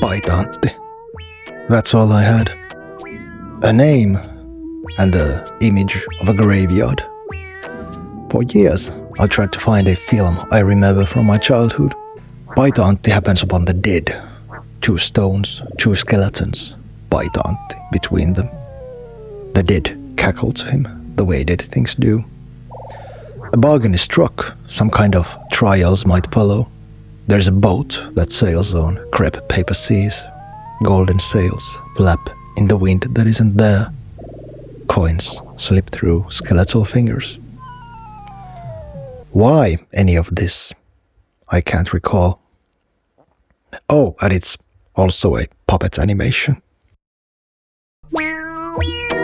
Paita-Antti. That's all I had. A name and the image of a graveyard. For years, I tried to find a film I remember from my childhood. Paita-Antti happens upon the dead. 2 stones, 2 skeletons, Paita-Antti between them. The dead cackle to him, the way dead things do. A bargain is struck, some kind of trials might follow. There's a boat that sails on crepe paper seas. Golden sails flap in the wind that isn't there. Coins slip through skeletal fingers. Why any of this? I can't recall. Oh, and it's also a puppet animation.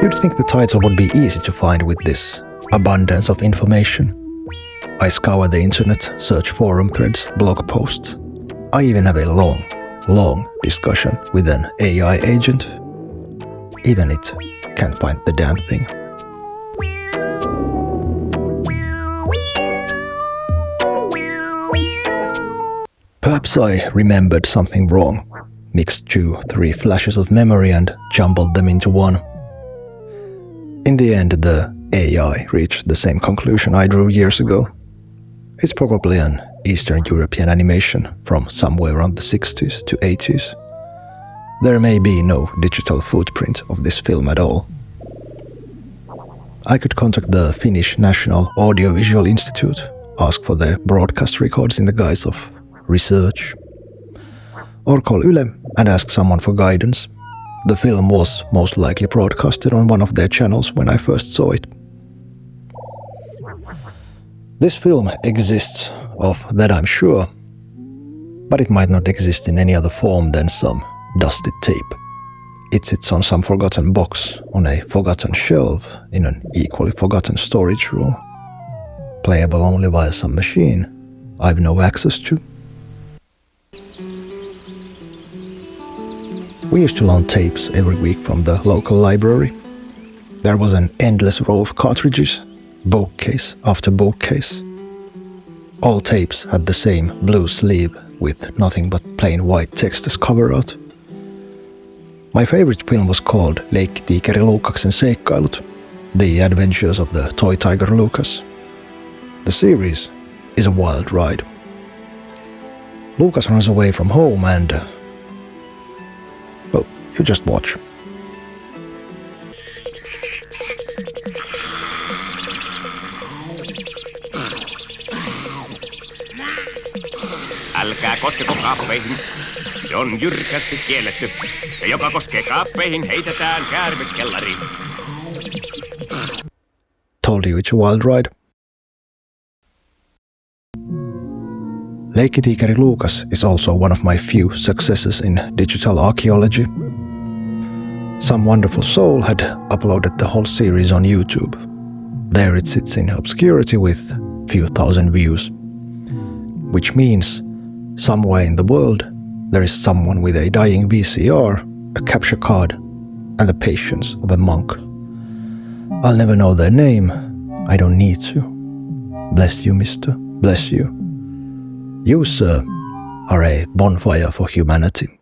You'd think the title would be easy to find with this abundance of information. I scour the internet, search forum threads, blog posts. I even have a long discussion with an AI agent. Even it can't find the damn thing. Perhaps I remembered something wrong, mixed 2-3 flashes of memory and jumbled them into one. In the end, the AI reached the same conclusion I drew years ago. It's probably an Eastern European animation from somewhere around the 60s to 80s. There may be no digital footprint of this film at all. I could contact the Finnish National Audiovisual Institute, ask for their broadcast records in the guise of research, or call Yle and ask someone for guidance. The film was most likely broadcasted on one of their channels when I first saw it. This film exists, of that I'm sure, but it might not exist in any other form than some dusted tape. It sits on some forgotten box, on a forgotten shelf, in an equally forgotten storage room. Playable only via some machine I've no access to. We used to loan tapes every week from the local library. There was an endless row of cartridges, bookcase after bookcase. All tapes had the same blue sleeve with nothing but plain white text as cover art. My favorite film was called Leikkitiikeri Luukaksen seikkailut, The Adventures of the Toy Tiger Lucas. The series is a wild ride. Lucas runs away from home and well, you just watch. Älkää koskeko kaappeihin. Se on jyrkästi kielletty. Se, joka koskee kaappeihin, heitetään käärmekellariin. Told you it's a wild ride. Leikkitiikeri Lucas is also one of my few successes in digital archaeology. Some wonderful soul had uploaded the whole series on YouTube. There it sits in obscurity with few thousand views. Which means, somewhere in the world, there is someone with a dying VCR, a capture card, and the patience of a monk. I'll never know their name. I don't need to. Bless you, mister. Bless you. You, sir, are a bonfire for humanity.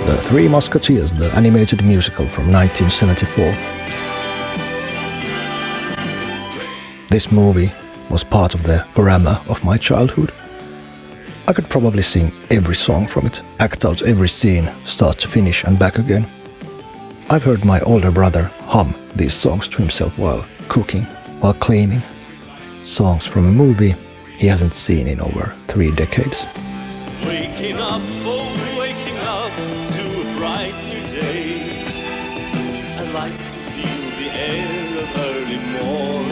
The Three Musketeers, the animated musical from 1974. This movie was part of the grammar of my childhood. I could probably sing every song from it, act out every scene, start to finish and back again. I've heard my older brother hum these songs to himself while cooking, while cleaning. Songs from a movie he hasn't seen in over 3 decades. Waking up, oh, waking up to a bright new day. I like to feel the air of early morn.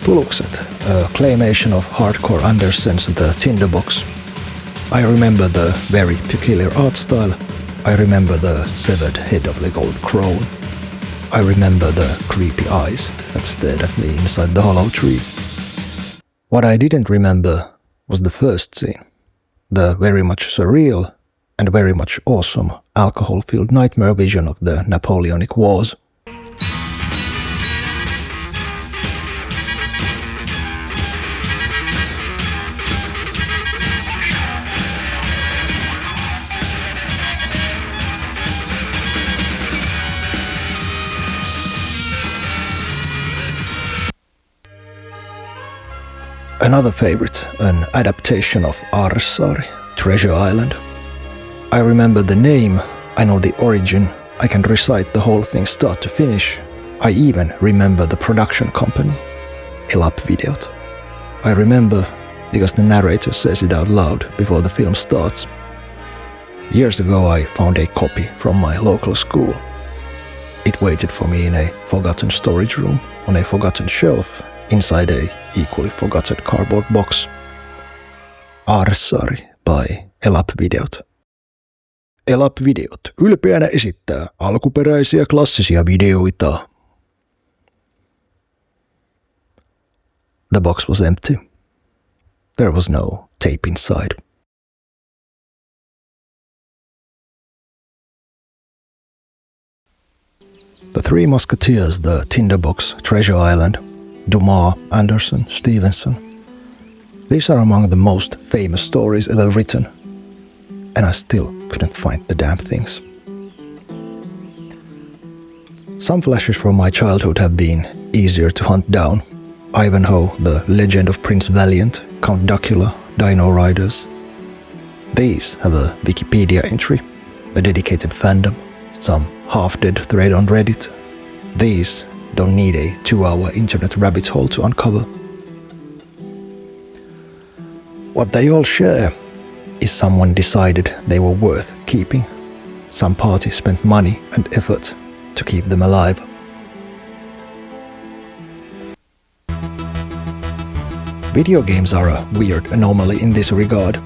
Tulukset, a claymation of hardcore Andersen's The Tinderbox. I remember the very peculiar art style. I remember the severed head of the gold crown. I remember the creepy eyes that stared at me inside the hollow tree. What I didn't remember was the first scene, the very much surreal and very much awesome alcohol-filled nightmare vision of the Napoleonic Wars. Another favorite, an adaptation of Aarsaari, Treasure Island. I remember the name, I know the origin, I can recite the whole thing start to finish. I even remember the production company, Videot. I remember because the narrator says it out loud before the film starts. Years ago I found a copy from my local school. It waited for me in a forgotten storage room on a forgotten shelf inside a equally forgotten cardboard box. Aarsaari by Videot. Videot ylpeänä esittää alkuperäisiä klassisia videoita. The box was empty. There was no tape inside. The Three Musketeers, The Tinderbox, Treasure Island, Dumas, Anderson, Stevenson. These are among the most famous stories ever written, and I still couldn't find the damn things. Some flashes from my childhood have been easier to hunt down. Ivanhoe, The Legend of Prince Valiant, Count Duckula, Dino Riders. These have a Wikipedia entry, a dedicated fandom, some half-dead thread on Reddit. These don't need a 2-hour internet rabbit hole to uncover. What they all share is someone decided they were worth keeping. Some party spent money and effort to keep them alive. Video games are a weird anomaly in this regard.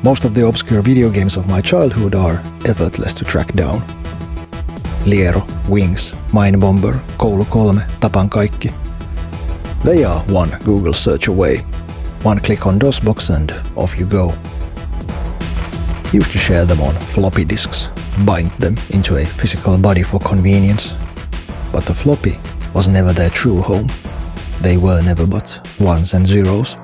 Most of the obscure video games of my childhood are effortless to track down. Liero, Wings, Minebomber, Koulu 3, Tapan kaikki. They are one Google search away. One click on DOSBox and off you go. Used to share them on floppy disks, bind them into a physical body for convenience. But the floppy was never their true home. They were never but ones and zeros.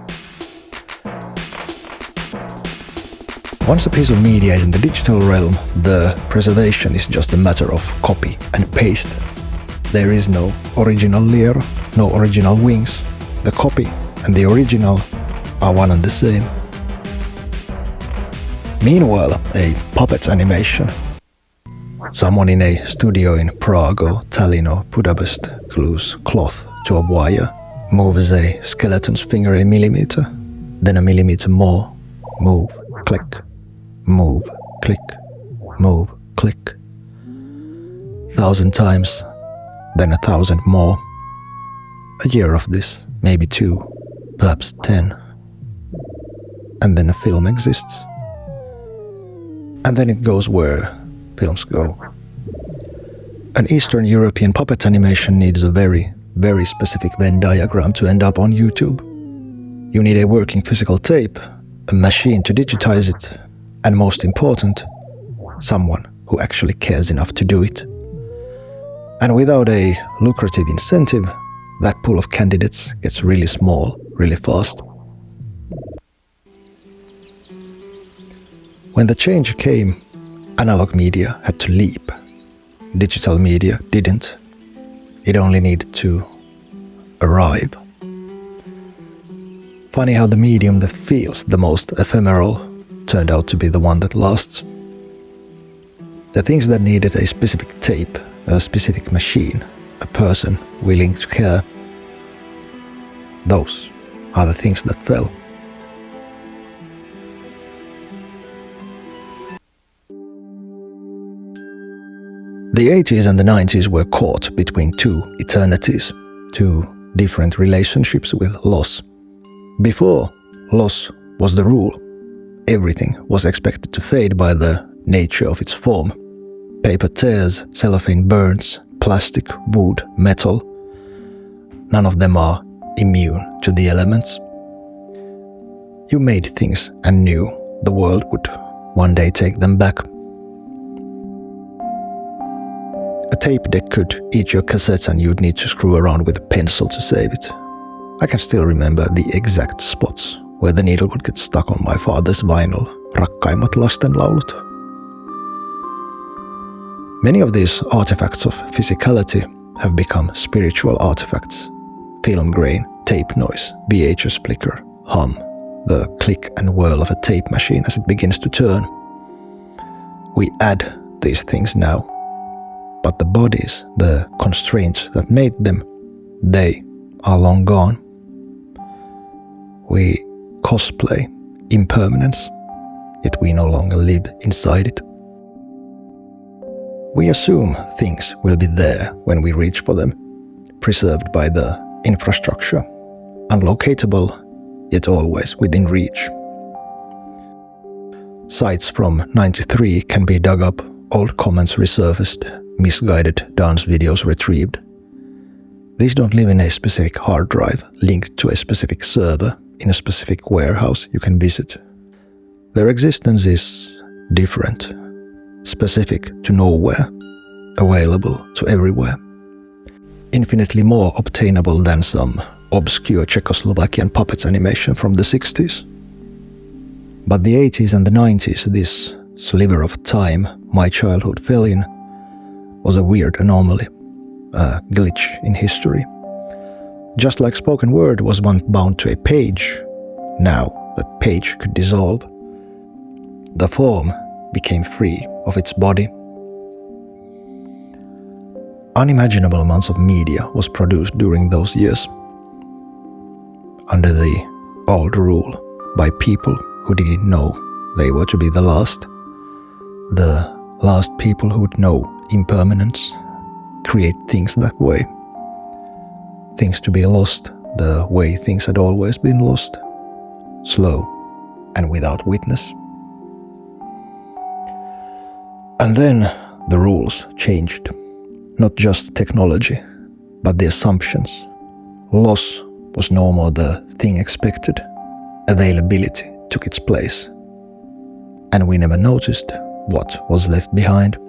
Once a piece of media is in the digital realm, the preservation is just a matter of copy and paste. There is no original Liero, no original Wings. The copy and the original are one and the same. Meanwhile, a puppet animation. Someone in a studio in Prague or Tallinn or Budapest glues cloth to a wire, moves a skeleton's finger a millimeter, then a millimeter more, move, click. Move, click, move, click. 1,000 times, then 1,000 more. A year of this, maybe 2, perhaps 10. And then a film exists. And then it goes where films go. An Eastern European puppet animation needs a very, very specific Venn diagram to end up on YouTube. You need a working physical tape, a machine to digitize it, and most important, someone who actually cares enough to do it. And without a lucrative incentive, that pool of candidates gets really small, really fast. When the change came, analog media had to leap. Digital media didn't. It only needed to arrive. Funny how the medium that feels the most ephemeral turned out to be the one that lasts. The things that needed a specific tape, a specific machine, a person willing to care, those are the things that fell. The 80s and the 90s were caught between two eternities, two different relationships with loss. Before, loss was the rule. Everything was expected to fade by the nature of its form. Paper tears, cellophane burns, plastic, wood, metal. None of them are immune to the elements. You made things and knew the world would one day take them back. A tape deck could eat your cassettes and you'd need to screw around with a pencil to save it. I can still remember the exact spots where the needle would get stuck on my father's vinyl, Rakkaimmat lastenlaulut. Many of these artifacts of physicality have become spiritual artifacts. Film grain, tape noise, VHS flicker, hum, the click and whirl of a tape machine as it begins to turn. We add these things now, but the bodies, the constraints that made them, they are long gone. We cosplay impermanence, yet we no longer live inside it. We assume things will be there when we reach for them, preserved by the infrastructure, unlocatable, yet always within reach. Sites from '93 can be dug up, old comments resurfaced, misguided dance videos retrieved. These don't live in a specific hard drive linked to a specific server in a specific warehouse you can visit. Their existence is different, specific to nowhere, available to everywhere. Infinitely more obtainable than some obscure Czechoslovakian puppets animation from the 60s. But the 80s and the 90s, this sliver of time my childhood fell in, was a weird anomaly, a glitch in history. Just like spoken word was once bound to a page, now that page could dissolve. The form became free of its body. Unimaginable amounts of media was produced during those years, under the old rule, by people who didn't know they were to be the last people who would know impermanence, create things that way. Things to be lost the way things had always been lost, slow and without witness. And then the rules changed. Not just technology, but the assumptions. Loss was no more the thing expected. Availability took its place. And we never noticed what was left behind.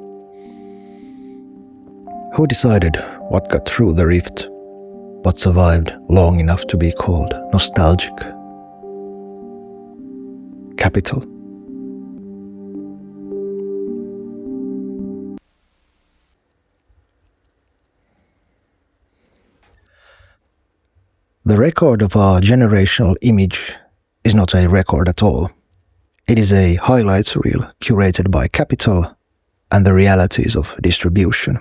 Who decided what got through the rift? What survived long enough to be called nostalgic? Capital. The record of our generational image is not a record at all. It is a highlights reel curated by capital and the realities of distribution.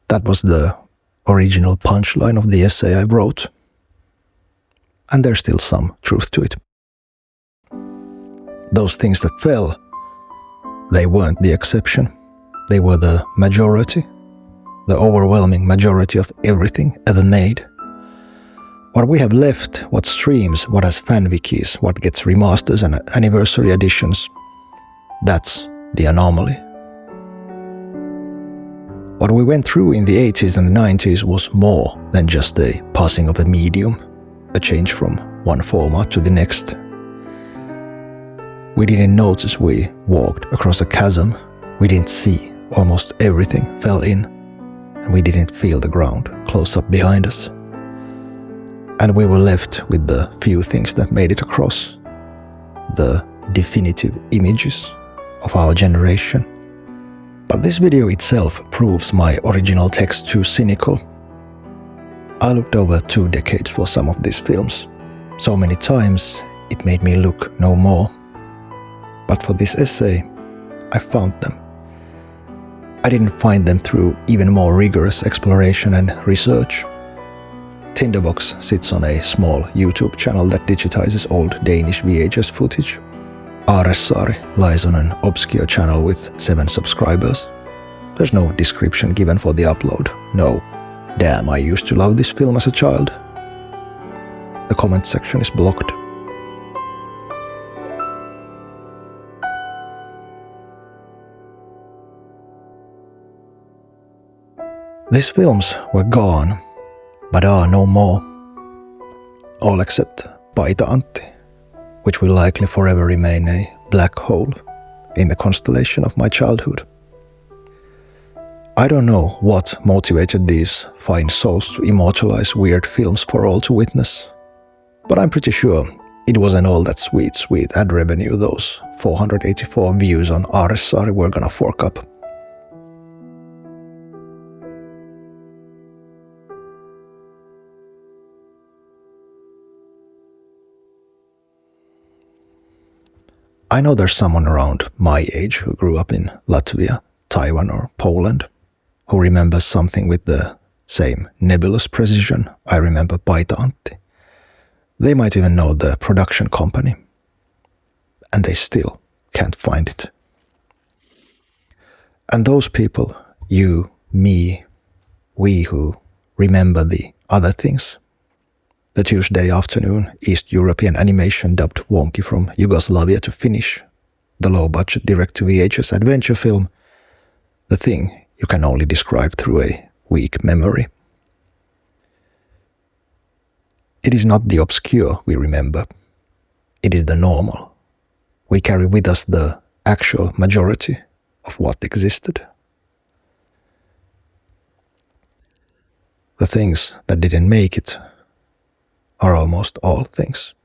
That was the original punchline of the essay I wrote. And there's still some truth to it. Those things that fell, they weren't the exception. They were the majority. The overwhelming majority of everything ever made. What we have left, what streams, what has fan wikis, what gets remasters and anniversary editions, that's the anomaly. What we went through in the 80s and the 90s was more than just a passing of a medium, a change from one format to the next. We didn't notice we walked across a chasm. We didn't see almost everything fell in. And we didn't feel the ground close up behind us. And we were left with the few things that made it across, the definitive images of our generation. But this video itself proves my original text too cynical. I looked over 2 decades for some of these films. So many times it made me look no more. But for this essay, I found them. I didn't find them through even more rigorous exploration and research. Tinderbox sits on a small YouTube channel that digitizes old Danish VHS footage. Aaressaari lies on an obscure channel with 7 subscribers. There's no description given for the upload. No, damn, I used to love this film as a child. The comment section is blocked. These films were gone, but are no more. All except Paita-Antti, which will likely forever remain a black hole in the constellation of my childhood. I don't know what motivated these fine souls to immortalize weird films for all to witness, but I'm pretty sure it wasn't all that sweet ad revenue those 484 views on Aaressari were gonna fork up. I know there's someone around my age who grew up in Latvia, Taiwan or Poland who remembers something with the same nebulous precision I remember Paita-Antti. They might even know the production company, and they still can't find it. And those people, you, me, we who remember the other things, the Tuesday afternoon East European animation dubbed wonky from Yugoslavia to Finnish, the low-budget direct-to-VHS adventure film, the thing you can only describe through a weak memory. It is not the obscure we remember. It is the normal. We carry with us the actual majority of what existed. The things that didn't make it are almost all things.